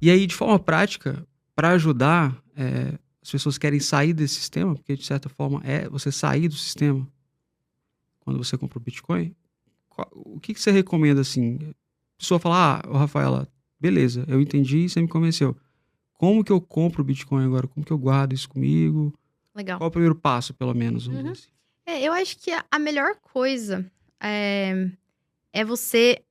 E aí, de forma prática, para ajudar, as pessoas querem sair desse sistema, porque de certa forma é você sair do sistema quando você compra o Bitcoin. O que você recomenda assim? A pessoa fala, ô Rafaela, beleza, eu entendi, você me convenceu. Como que eu compro o Bitcoin agora? Como que eu guardo isso comigo? Legal. Qual é o primeiro passo, pelo menos, vamos dizer assim? Eu acho que a melhor coisa é você.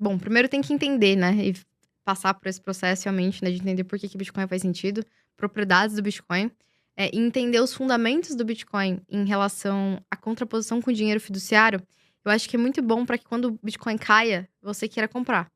Bom, primeiro tem que entender, né? E passar por esse processo realmente, né? De entender por que Bitcoin faz sentido, propriedades do Bitcoin, e entender os fundamentos do Bitcoin em relação à contraposição com o dinheiro fiduciário. Eu acho que é muito bom para que quando o Bitcoin caia, você queira comprar,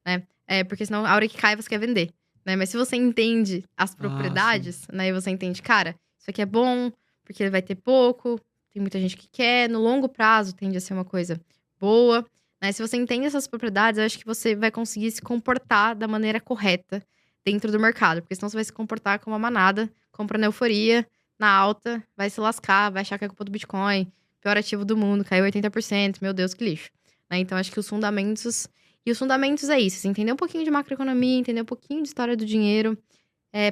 né? Porque senão, a hora que cai, você quer vender, né? Mas se você entende as Ah, sim. propriedades, né? E você entende, cara, isso aqui é bom, porque vai ter pouco, tem muita gente que quer, no longo prazo tende a ser uma coisa boa, né? Se você entende essas propriedades, eu acho que você vai conseguir se comportar da maneira correta dentro do mercado. Porque senão você vai se comportar como uma manada, compra na euforia, na alta, vai se lascar, vai achar que é culpa do Bitcoin, pior ativo do mundo, caiu 80%, meu Deus, que lixo. Né? Então, acho que os fundamentos... E os fundamentos é isso, você entender um pouquinho de macroeconomia, entender um pouquinho de história do dinheiro.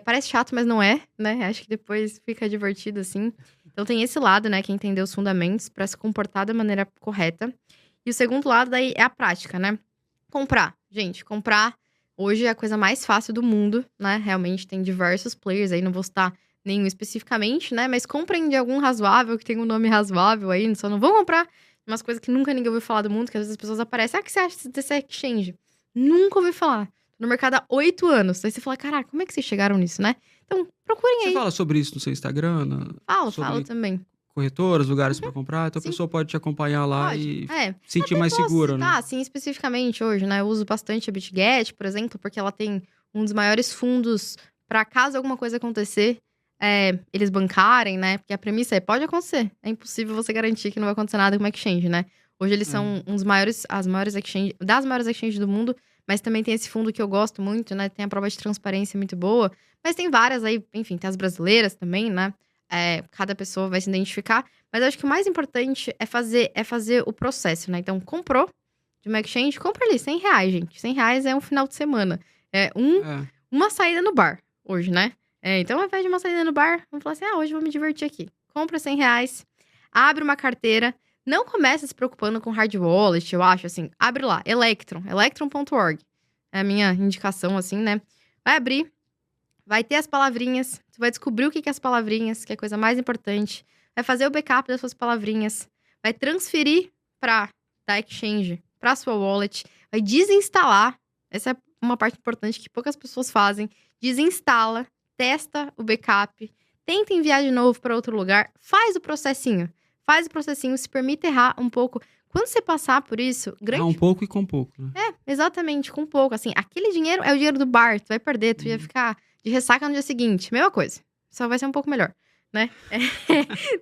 Parece chato, mas não é, né? Acho que depois fica divertido, assim. Então, tem esse lado, né? Que é entender os fundamentos para se comportar da maneira correta. E o segundo lado daí é a prática, né? Comprar. Gente, comprar hoje é a coisa mais fácil do mundo, né? Realmente tem diversos players aí, não vou citar nenhum especificamente, né? Mas comprem de algum razoável, que tem um nome razoável aí, só não vão comprar umas coisas que nunca ninguém ouviu falar do mundo, que às vezes as pessoas aparecem. Ah, o que você acha desse exchange? Nunca ouvi falar. Tô no mercado há 8 anos. Aí você fala, caraca, como é que vocês chegaram nisso, né? Então, procurem Você aí. fala sobre isso no seu Instagram, Falo sobre também. corretoras, lugares para comprar, então a Sim. pessoa pode te acompanhar lá Pode. e Eu sentir até mais posso segura, né? citar, assim, especificamente hoje, né? Eu uso bastante a BitGet, por exemplo, porque ela tem um dos maiores fundos para caso alguma coisa acontecer, eles bancarem, né? Porque a premissa pode acontecer. É impossível você garantir que não vai acontecer nada com uma exchange, né? Hoje eles É. são as maiores exchanges, das maiores exchanges do mundo, mas também tem esse fundo que eu gosto muito, né? Tem a prova de transparência muito boa. Mas tem várias aí, enfim, tem as brasileiras também, né? Cada pessoa vai se identificar. Mas eu acho que o mais importante é fazer o processo, né? Então, comprou de uma exchange, compra ali, R$ 100, gente. R$ 100 é um final de semana. É É. uma saída no bar, hoje, né? Então, ao invés de uma saída no bar, vamos falar assim, hoje eu vou me divertir aqui. Compra R$ 100, abre uma carteira, não começa se preocupando com hard wallet, eu acho, assim. Abre lá, electron.org. É a minha indicação, assim, né? Vai abrir, vai ter as palavrinhas, você vai descobrir o que é as palavrinhas, que é a coisa mais importante. Vai fazer o backup das suas palavrinhas, vai transferir da exchange para sua wallet, vai desinstalar. Essa é uma parte importante que poucas pessoas fazem. Desinstala, testa o backup, tenta enviar de novo para outro lugar, faz o processinho. Faz o processinho, se permite errar um pouco. Quando você passar por isso, Um grande. pouco e com pouco, né? Exatamente, com pouco. Assim, aquele dinheiro é o dinheiro do bar, tu vai perder, tu ia ficar de ressaca no dia seguinte. Mesma coisa. Só vai ser um pouco melhor, né?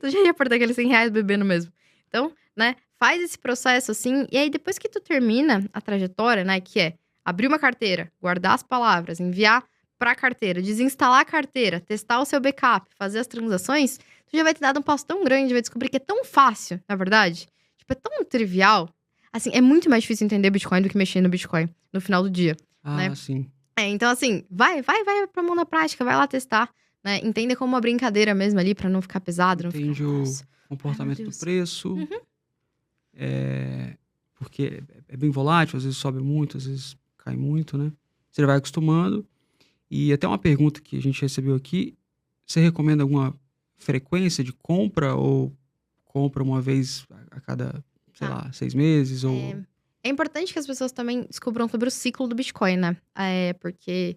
Tu já ia perder aqueles R$ 100 bebendo mesmo. Então, né, faz esse processo assim, e aí depois que tu termina a trajetória, né, que é abrir uma carteira, guardar as palavras, enviar pra carteira, desinstalar a carteira, testar o seu backup, fazer as transações, tu já vai ter dado um passo tão grande, vai descobrir que é tão fácil, na verdade. Tipo, é tão trivial. Assim, é muito mais difícil entender Bitcoin do que mexer no Bitcoin no final do dia, né? Ah, sim. Então, assim, vai pra mão na prática, vai lá testar, né? Entenda como uma brincadeira mesmo ali, pra não ficar pesado, não ficar, Entende o nossa, ai meu comportamento do Deus. preço, Uhum. porque é bem volátil, às vezes sobe muito, às vezes cai muito, né? Você vai acostumando. E até uma pergunta que a gente recebeu aqui, você recomenda alguma frequência de compra ou compra uma vez a cada, sei Tá. lá, 6 meses ou... É importante que as pessoas também descubram sobre o ciclo do Bitcoin, né? Porque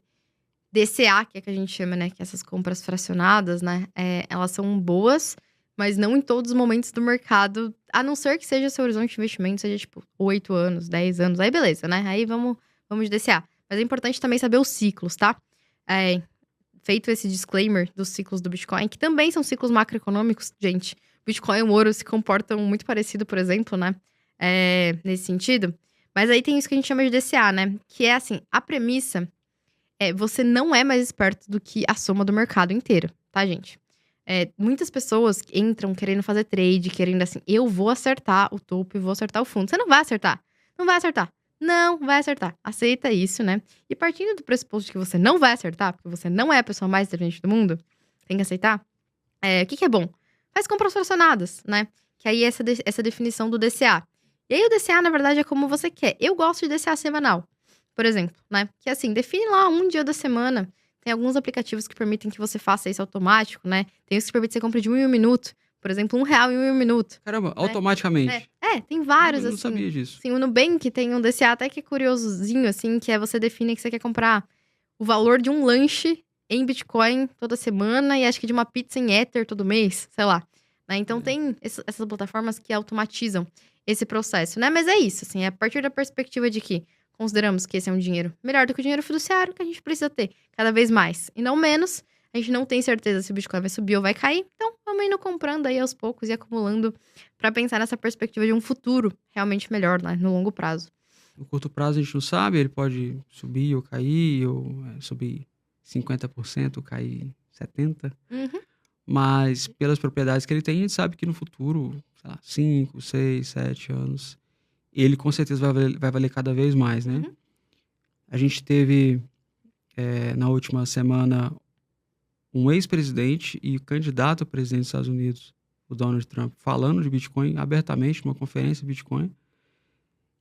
DCA, que a gente chama, né? Que essas compras fracionadas, né? Elas são boas, mas não em todos os momentos do mercado. A não ser que seja seu horizonte de investimento, seja tipo 8 anos, 10 anos. Aí beleza, né? Aí vamos de DCA. Mas é importante também saber os ciclos, tá? Feito esse disclaimer dos ciclos do Bitcoin, que também são ciclos macroeconômicos, gente. Bitcoin e o ouro se comportam muito parecido, por exemplo, né? Nesse sentido. Mas aí tem isso que a gente chama de DCA, né? Que é assim, a premissa você não é mais esperto do que a soma do mercado inteiro, tá, gente? Muitas pessoas entram querendo fazer trade, querendo assim, eu vou acertar o topo e vou acertar o fundo. Você não vai acertar. Não vai acertar. Não vai acertar. Aceita isso, né? E partindo do pressuposto de que você não vai acertar, porque você não é a pessoa mais inteligente do mundo, tem que aceitar. O que é bom? Faz compras fracionadas, né? Que aí é essa definição do DCA. E aí o DCA, na verdade, é como você quer. Eu gosto de DCA semanal, por exemplo, né? Que assim, define lá um dia da semana. Tem alguns aplicativos que permitem que você faça isso automático, né? Tem os que permitem que você compre de 1 em 1 minuto. Por exemplo, R$1 em 1 minuto. Caramba, Né? automaticamente. Tem vários, Eu não assim. sabia disso. Assim, o Nubank tem um DCA até que é curiosozinho, assim, que é você define que você quer comprar o valor de um lanche em Bitcoin toda semana e acho que de uma pizza em Ether todo mês, sei lá. Né? Então, tem essas plataformas que automatizam esse processo, né? Mas é isso, assim, é a partir da perspectiva de que consideramos que esse é um dinheiro melhor do que o dinheiro fiduciário que a gente precisa ter cada vez mais e não menos. A gente não tem certeza se o Bitcoin vai subir ou vai cair, então vamos indo comprando aí aos poucos e acumulando para pensar nessa perspectiva de um futuro realmente melhor, né, no longo prazo. No curto prazo a gente não sabe, ele pode subir ou cair, ou subir 50%, cair 70%. Uhum. Mas pelas propriedades que ele tem, a gente sabe que no futuro, sei lá, 5, 6, 7 anos, ele com certeza vai valer cada vez mais, né? Uhum. A gente teve, na última semana, um ex-presidente e candidato a presidente dos Estados Unidos, o Donald Trump, falando de Bitcoin abertamente numa conferência de Bitcoin.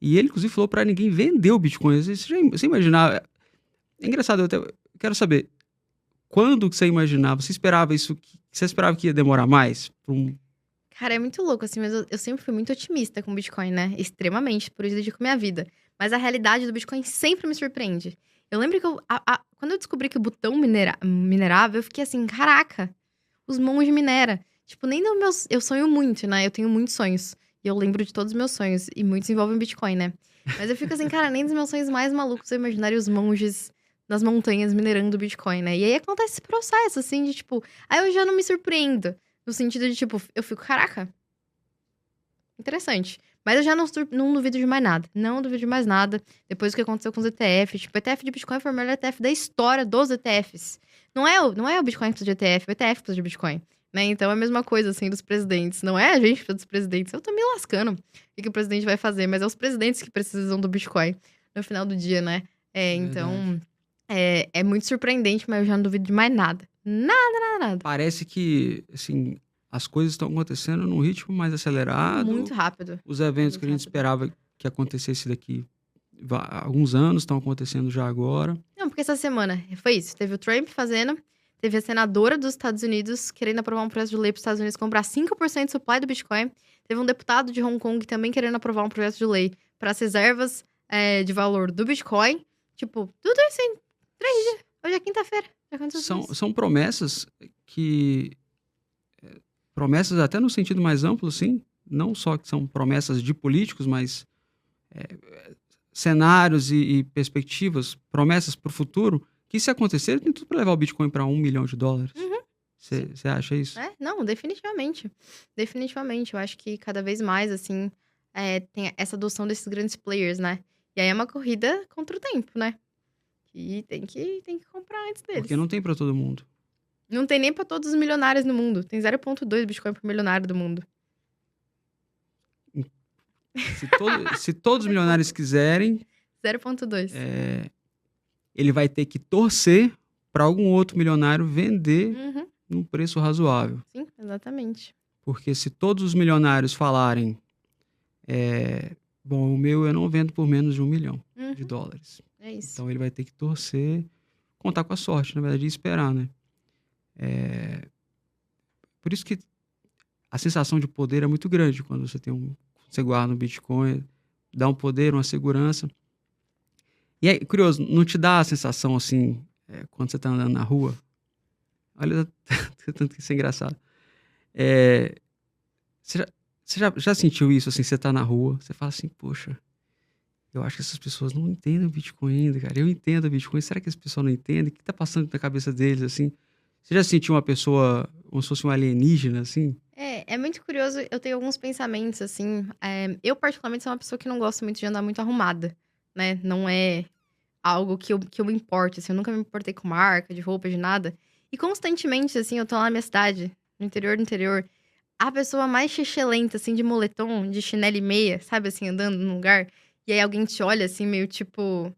E ele, inclusive, falou para ninguém vender o Bitcoin. Você imaginava... É engraçado, eu quero saber, quando que você imaginava? Você esperava isso? Você esperava que ia demorar mais? Cara, é muito louco, assim, mas eu sempre fui muito otimista com o Bitcoin, né? Extremamente, por isso eu dedico minha vida. Mas a realidade do Bitcoin sempre me surpreende. Eu lembro que quando eu descobri que o botão minerava, eu fiquei assim, caraca, os monges minera. Tipo, nem dos meus... Eu sonho muito, né? Eu tenho muitos sonhos. E eu lembro de todos os meus sonhos. E muitos envolvem Bitcoin, né? Mas eu fico assim, cara, nem dos meus sonhos mais malucos eu imaginaria os monges nas montanhas minerando Bitcoin, né? E aí acontece esse processo, assim, de tipo... Aí eu já não me surpreendo. No sentido de, tipo, eu fico, caraca, interessante. Mas eu já não duvido de mais nada. Não duvido de mais nada. Depois do que aconteceu com os ETFs. Tipo, o ETF de Bitcoin foi o melhor ETF da história dos ETFs. Não é o Bitcoin que precisa de ETF, o ETF precisa de Bitcoin. Né? Então é a mesma coisa, assim, dos presidentes. Não é a gente que precisa dos presidentes. Eu tô me lascando. O que o presidente vai fazer? Mas é os presidentes que precisam do Bitcoin no final do dia, né? Então, é muito surpreendente, mas eu já não duvido de mais nada. Nada. Parece que, assim, as coisas estão acontecendo num ritmo mais acelerado. Muito rápido. Os eventos Muito que a gente rápido. esperava que acontecesse daqui há alguns anos estão acontecendo já agora. Não, porque essa semana foi isso. Teve o Trump fazendo, teve a senadora dos Estados Unidos querendo aprovar um projeto de lei para os Estados Unidos comprar 5% do supply do Bitcoin. Teve um deputado de Hong Kong também querendo aprovar um projeto de lei para as reservas de valor do Bitcoin. Tipo, tudo isso em 3 dias. Hoje é quinta-feira. Já aconteceu tudo isso. São promessas que... promessas até no sentido mais amplo, sim. Não só que são promessas de políticos, mas cenários e perspectivas, promessas para o futuro, que se acontecer, tem tudo para levar o Bitcoin para $1 milhão. Uhum. Você acha isso? Não, definitivamente. Definitivamente. Eu acho que cada vez mais, assim, tem essa adoção desses grandes players, né? E aí é uma corrida contra o tempo, né? E tem que comprar antes deles. Porque não tem para todo mundo. Não tem nem pra todos os milionários no mundo. Tem 0,2 Bitcoin por milionário do mundo. Se todos os milionários quiserem, 0,2. ele vai ter que torcer para algum outro milionário vender Uhum. num preço razoável. Sim, exatamente. Porque se todos os milionários falarem, bom, o meu eu não vendo por menos de $1 milhão. É isso. Então ele vai ter que torcer, contar com a sorte, na verdade, e esperar, né? Por isso que a sensação de poder é muito grande quando você guarda um Bitcoin, dá um poder, uma segurança. E é curioso, não te dá a sensação assim, quando você tá andando na rua? Olha, tanto que isso é engraçado. Você já sentiu isso, assim, você tá na rua, você fala assim, poxa, eu acho que essas pessoas não entendem o Bitcoin ainda, cara. Eu entendo o Bitcoin, será que esse pessoal não entende? O que tá passando na cabeça deles, assim? Você já sentiu uma pessoa como se fosse um alienígena, assim? É muito curioso. Eu tenho alguns pensamentos, assim. Eu, particularmente, sou uma pessoa que não gosto muito de andar muito arrumada, né? Não é algo que eu me importe, assim. Eu nunca me importei com marca, de roupa, de nada. E constantemente, assim, eu tô lá na minha cidade, no interior do interior. A pessoa mais xixelenta, assim, de moletom, de chinelo e meia, sabe? Assim, andando num lugar. e aí alguém te olha assim, meio tipo...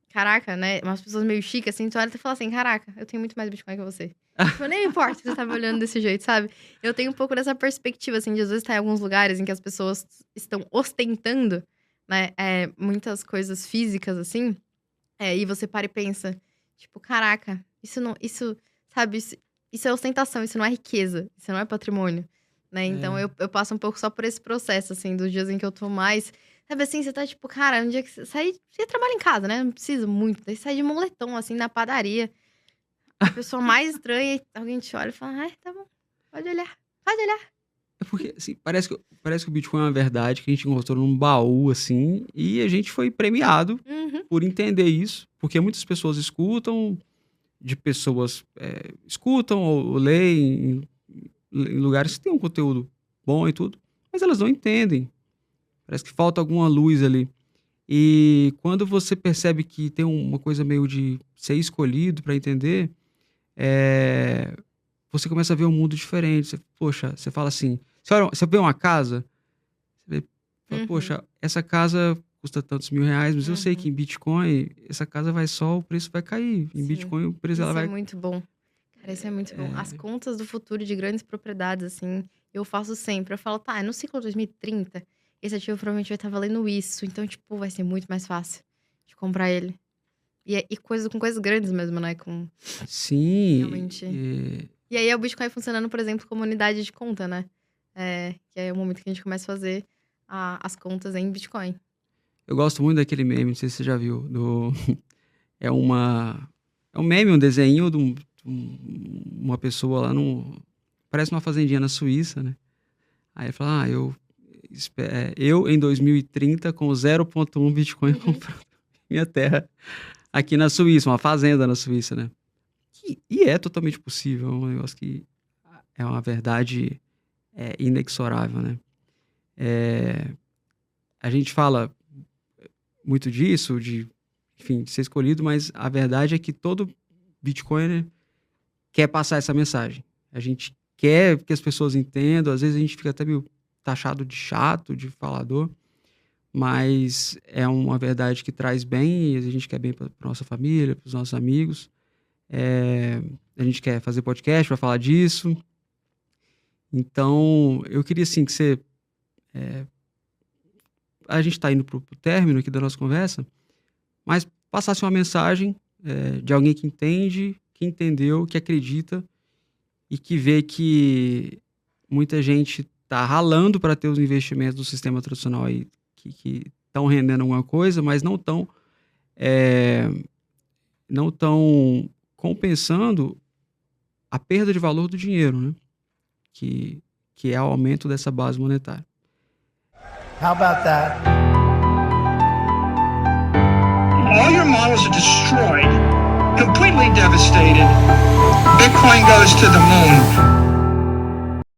Caraca, né? Umas pessoas meio chiques, assim, tu olha e fala assim, caraca, eu tenho muito mais Bitcoin que você. Tipo, nem importa que você tá me olhando desse jeito, sabe? Eu tenho um pouco dessa perspectiva, assim, de às vezes estar em alguns lugares em que as pessoas estão ostentando, né? Muitas coisas físicas, assim. E você para e pensa, tipo, caraca, isso não... Isso, sabe? Isso é ostentação, isso não é riqueza, isso não é patrimônio, né? Então, eu passo um pouco só por esse processo, assim, dos dias em que eu tô mais... Sabe assim, você tá tipo, cara, um dia que você trabalha em casa, né? Não precisa muito. Daí sai de moletom, assim, na padaria. A pessoa mais estranha, alguém te olha e fala, ai, tá bom, pode olhar, pode olhar. É porque, assim, parece que o Bitcoin é uma verdade que a gente encontrou num baú, assim, e a gente foi premiado por entender isso, porque muitas pessoas escutam, escutam ou leem em lugares que tem um conteúdo bom e tudo, mas elas não entendem. Parece que falta alguma luz ali. E quando você percebe que tem uma coisa meio de ser escolhido para entender, você começa a ver um mundo diferente. Você fala assim, você vê uma casa, fala, poxa, essa casa custa tantos mil reais, mas eu sei que em Bitcoin, essa casa o preço vai cair. Em Sim. Bitcoin, o preço Isso vai... é muito bom. Cara, isso é muito bom. As contas do futuro de grandes propriedades, assim, eu faço sempre. Eu falo, tá, no ciclo 2030, esse ativo provavelmente vai estar valendo isso. Então, tipo, vai ser muito mais fácil de comprar ele. E com coisas grandes mesmo, né? Sim. Realmente. E aí é o Bitcoin funcionando, por exemplo, como unidade de conta, né? Que é o momento que a gente começa a fazer as contas em Bitcoin. Eu gosto muito daquele meme, não sei se você já viu. É um meme, um desenho de uma pessoa lá parece uma fazendinha na Suíça, né? Aí ele fala, eu em 2030 com 0,1 Bitcoin comprando minha terra aqui na Suíça, uma fazenda na Suíça, né? E é totalmente possível, é um negócio que é uma verdade inexorável, né? A gente fala muito disso, de ser escolhido, mas a verdade é que todo Bitcoiner quer passar essa mensagem. A gente quer que as pessoas entendam, às vezes a gente fica até meio taxado de chato, de falador, mas é uma verdade que traz bem e a gente quer bem para nossa família, para os nossos amigos. A gente quer fazer podcast para falar disso. Então, eu queria assim que você... a gente está indo para o término aqui da nossa conversa, mas passasse uma mensagem de alguém que entende, que entendeu, que acredita e que vê que muita gente está ralando para ter os investimentos do sistema tradicional aí, que estão rendendo alguma coisa, mas não estão compensando a perda de valor do dinheiro, né? Que é o aumento dessa base monetária. How about that? All your models are destroyed, completely devastated. Bitcoin goes to the moon.